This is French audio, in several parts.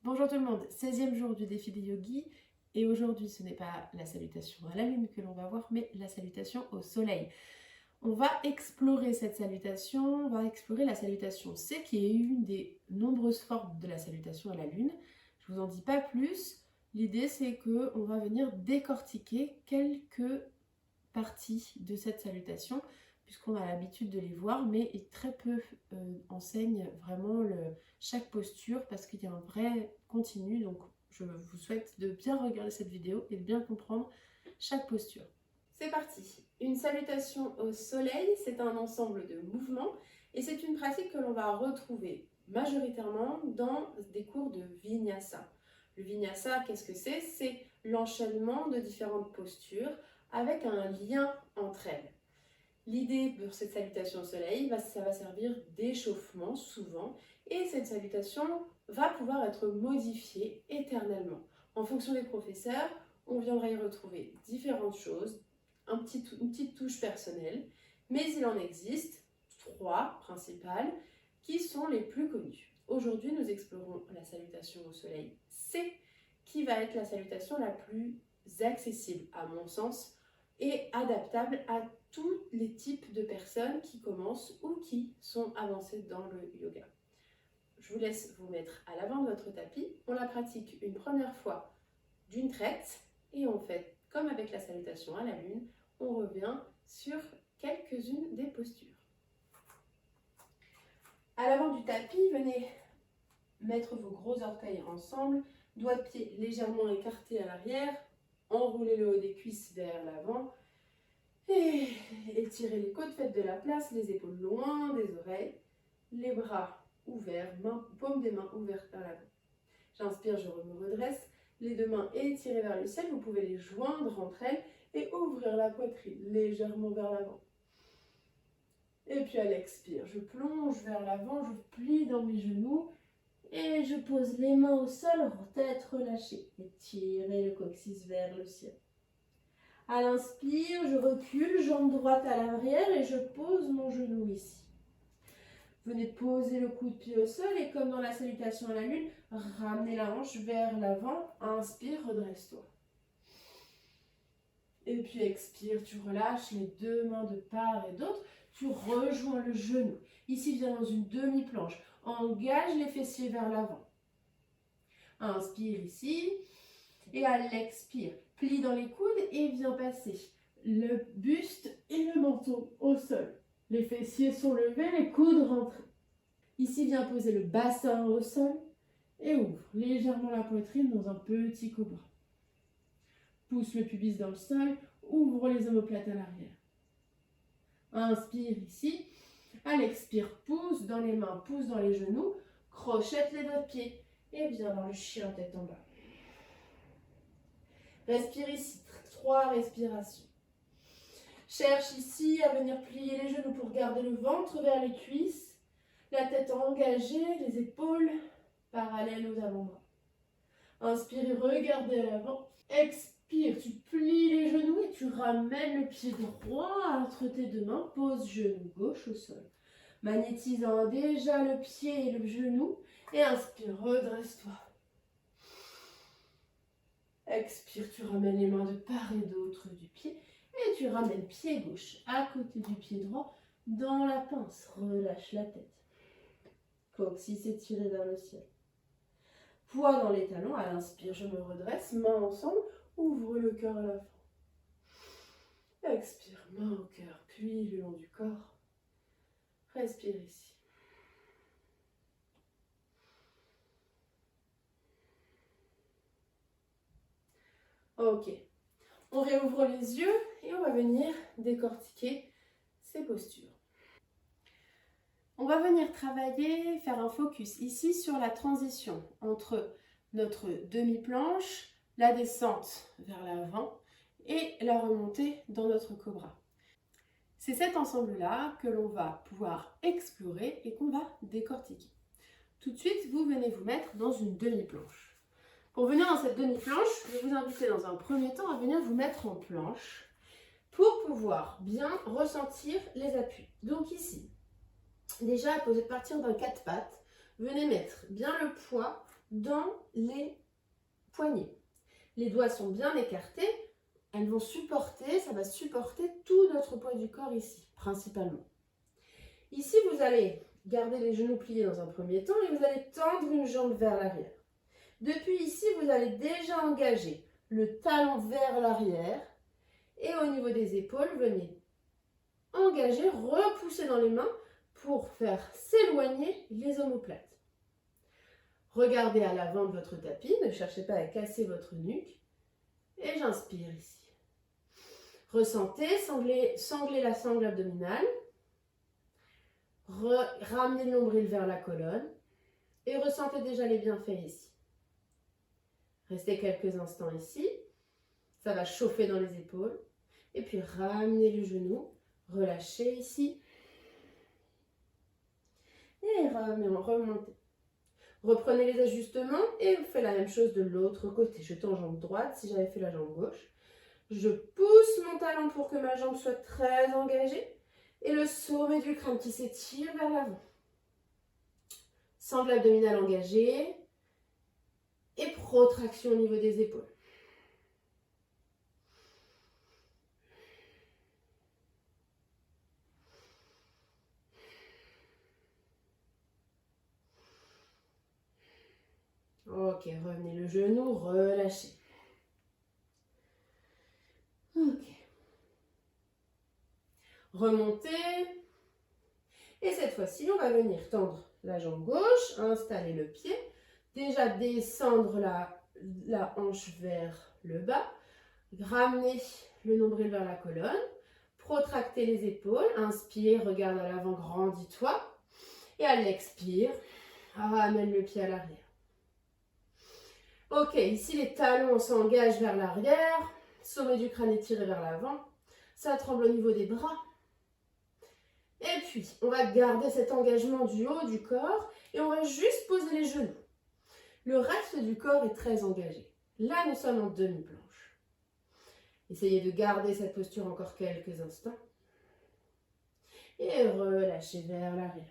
Bonjour tout le monde, 16e jour du défi des yogis et aujourd'hui ce n'est pas la salutation à la lune que l'on va voir mais la salutation au soleil. On va explorer cette salutation, on va explorer la salutation C qui est une des nombreuses formes de la salutation à la lune. Je ne vous en dis pas plus, l'idée c'est qu'on va venir décortiquer quelques parties de cette salutation puisqu'on a l'habitude de les voir, mais très peu enseignent vraiment chaque posture parce qu'il y a un vrai continu. Donc je vous souhaite de bien regarder cette vidéo et de bien comprendre chaque posture. C'est parti. Une salutation au soleil, c'est un ensemble de mouvements et c'est une pratique que l'on va retrouver majoritairement dans des cours de Vinyasa. Le Vinyasa, qu'est-ce que c'est? C'est l'enchaînement de différentes postures avec un lien entre elles. L'idée pour cette salutation au soleil, ça va servir d'échauffement souvent et cette salutation va pouvoir être modifiée éternellement. En fonction des professeurs, on viendra y retrouver différentes choses, une petite touche personnelle, mais il en existe 3 principales qui sont les plus connues. Aujourd'hui, nous explorons la salutation au soleil C, qui va être la salutation la plus accessible à mon sens et adaptable à tous les types de personnes qui commencent ou qui sont avancées dans le yoga. Je vous laisse vous mettre à l'avant de votre tapis. On la pratique une première fois d'une traite et on fait comme avec la salutation à la lune, on revient sur quelques-unes des postures. À l'avant du tapis, venez mettre vos gros orteils ensemble, doigts de pied légèrement écartés à l'arrière, enroulez le haut des cuisses vers l'avant et étirez les côtes, faites de la place, les épaules loin des oreilles, les bras ouverts, paume des mains ouvertes vers l'avant. J'inspire, je me redresse, les deux mains étirées vers le ciel, vous pouvez les joindre entre elles et ouvrir la poitrine légèrement vers l'avant. Et puis à l'expire, je plonge vers l'avant, je plie dans mes genoux et je pose les mains au sol, tête relâchée. Étirez le coccyx vers le ciel. À l'inspire, je recule, jambe droite à l'arrière et je pose mon genou ici. Venez poser le coup de pied au sol et comme dans la salutation à la lune, ramenez la hanche vers l'avant. Inspire, redresse-toi. Et puis expire, tu relâches les deux mains de part et d'autre. Tu rejoins le genou. Ici, viens dans une demi-planche. Engage les fessiers vers l'avant. Inspire ici. Et à l'expire, plie dans les coudes et viens passer le buste et le menton au sol. Les fessiers sont levés, les coudes rentrés. Ici, viens poser le bassin au sol et ouvre légèrement la poitrine dans un petit cobra. Pousse le pubis dans le sol, ouvre les omoplates à l'arrière. Inspire ici. À l'expire, pousse dans les mains, pousse dans les genoux, crochette les doigts de pied et viens dans le chien tête en bas. Respire ici, 3 respirations. Cherche ici à venir plier les genoux pour garder le ventre vers les cuisses, la tête engagée, les épaules parallèles aux avant-bras. Inspire, regardez à l'avant. Expire, tu plies les genoux et tu ramènes le pied droit entre tes deux mains. Pose genou gauche au sol. Magnétisant déjà le pied et le genou. Et inspire, redresse-toi. Expire, tu ramènes les mains de part et d'autre du pied et tu ramènes pied gauche à côté du pied droit dans la pince. Relâche la tête. Coccyx étiré vers le ciel. Poids dans les talons. À l'inspire, je me redresse, mains ensemble, ouvre le cœur à la fin. Expire, main au cœur, puis le long du corps. Respire ici. Ok, on réouvre les yeux et on va venir décortiquer ces postures. On va venir travailler, faire un focus ici sur la transition entre notre demi-planche, la descente vers l'avant et la remontée dans notre cobra. C'est cet ensemble-là que l'on va pouvoir explorer et qu'on va décortiquer. Tout de suite, vous venez vous mettre dans une demi-planche. Pour venir dans cette demi-planche, je vais vous inviter dans un premier temps à venir vous mettre en planche pour pouvoir bien ressentir les appuis. Donc ici, déjà, à partir d'un 4 pattes, venez mettre bien le poids dans les poignets. Les doigts sont bien écartés, elles vont supporter, ça va supporter tout notre poids du corps ici, principalement. Ici, vous allez garder les genoux pliés dans un premier temps et vous allez tendre une jambe vers l'arrière. Depuis ici, vous allez déjà engager le talon vers l'arrière et au niveau des épaules, venez engager, repousser dans les mains pour faire s'éloigner les omoplates. Regardez à l'avant de votre tapis, ne cherchez pas à casser votre nuque. Et j'inspire ici. Ressentez, sanglez la sangle abdominale. Ramenez le nombril vers la colonne. Et ressentez déjà les bienfaits ici. Restez quelques instants ici. Ça va chauffer dans les épaules. Et puis ramenez le genou. Relâchez ici. Et remontez. Reprenez les ajustements et vous faites la même chose de l'autre côté. Je tends jambe droite si j'avais fait la jambe gauche. Je pousse mon talon pour que ma jambe soit très engagée. Et le sommet du crâne qui s'étire vers l'avant. Sangle abdominale engagée. Et protraction au niveau des épaules. Ok, revenez le genou, relâchez. Ok. Remontez. Et cette fois-ci, on va venir tendre la jambe gauche, installer le pied. Déjà descendre la hanche vers le bas. Ramener le nombril vers la colonne. Protracter les épaules. Inspire, regarde à l'avant, grandis-toi. Et à l'expire, ramène le pied à l'arrière. Ok, ici les talons s'engagent vers l'arrière. Sommet du crâne étiré vers l'avant. Ça tremble au niveau des bras. Et puis, on va garder cet engagement du haut du corps et on va juste poser les genoux. Le reste du corps est très engagé. Là, nous sommes en demi-planche. Essayez de garder cette posture encore quelques instants. Et relâchez vers l'arrière.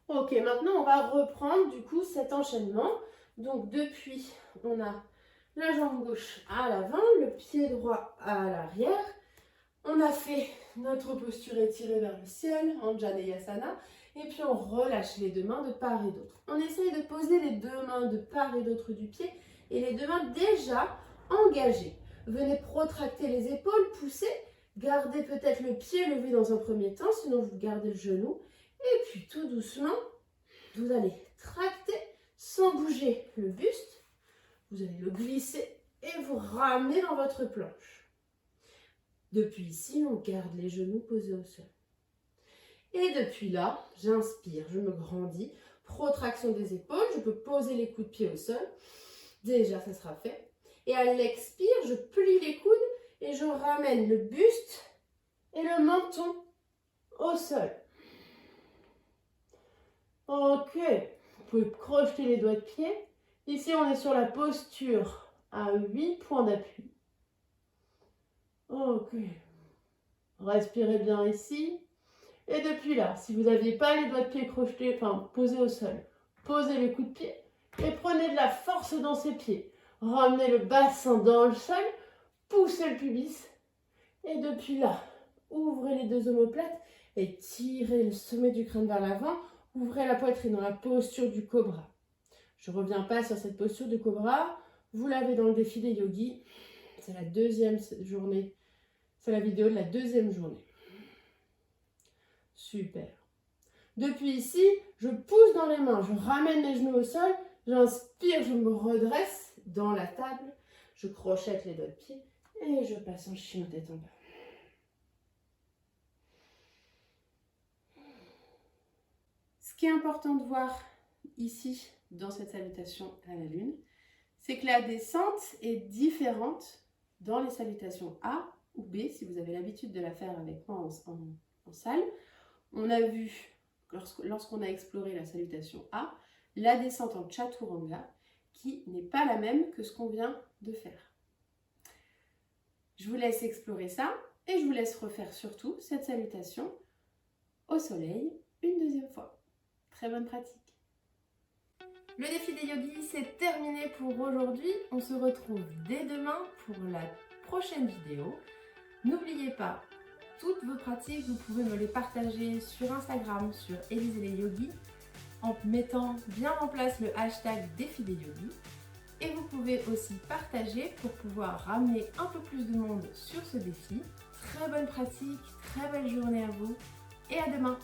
Ok, maintenant on va reprendre du coup cet enchaînement. Donc depuis, on a la jambe gauche à l'avant, le pied droit à l'arrière. On a fait notre posture étirée vers le ciel, en Janeyasana. Et puis on relâche les deux mains de part et d'autre. On essaye de poser les deux mains de part et d'autre du pied et les deux mains déjà engagées. Venez protracter les épaules, pousser. Gardez peut-être le pied levé dans un premier temps, sinon vous gardez le genou. Et puis tout doucement, vous allez tracter sans bouger le buste. Vous allez le glisser et vous ramener dans votre planche. Depuis ici, on garde les genoux posés au sol. Et depuis là, j'inspire, je me grandis. Protraction des épaules, je peux poser les coups de pied au sol. Déjà, ça sera fait. Et à l'expire, je plie les coudes et je ramène le buste et le menton au sol. Ok, vous pouvez crocheter les doigts de pied. Ici, on est sur la posture à 8 points d'appui. Ok, respirez bien ici. Et depuis là, si vous n'aviez pas les doigts de pied crochetés, enfin posés au sol, posez les coups de pied et prenez de la force dans ces pieds. Ramenez le bassin dans le sol, poussez le pubis. Et depuis là, ouvrez les deux omoplates et tirez le sommet du crâne vers l'avant. Ouvrez la poitrine dans la posture du cobra. Je ne reviens pas sur cette posture du cobra. Vous l'avez dans le défi des yogis. C'est la deuxième journée. C'est la vidéo de la deuxième journée. Super. Depuis ici, je pousse dans les mains. Je ramène les genoux au sol. J'inspire, je me redresse dans la table. Je crochette les doigts de pied. Et je passe en chien tête en bas. Ce qui est important de voir ici, dans cette salutation à la lune, c'est que la descente est différente dans les salutations A ou B, si vous avez l'habitude de la faire avec moi en salle. On a vu, lorsqu'on a exploré la salutation A, la descente en Chaturanga, qui n'est pas la même que ce qu'on vient de faire. Je vous laisse explorer ça et je vous laisse refaire surtout cette salutation au soleil une deuxième fois. Très bonne pratique. Le défi des yogis, c'est terminé pour aujourd'hui. On se retrouve dès demain pour la prochaine vidéo. N'oubliez pas, toutes vos pratiques, vous pouvez me les partager sur Instagram, sur Élise et les yogis, en mettant bien en place le hashtag défi des yogis. Et vous pouvez aussi partager pour pouvoir ramener un peu plus de monde sur ce défi. Très bonne pratique, très belle journée à vous et à demain!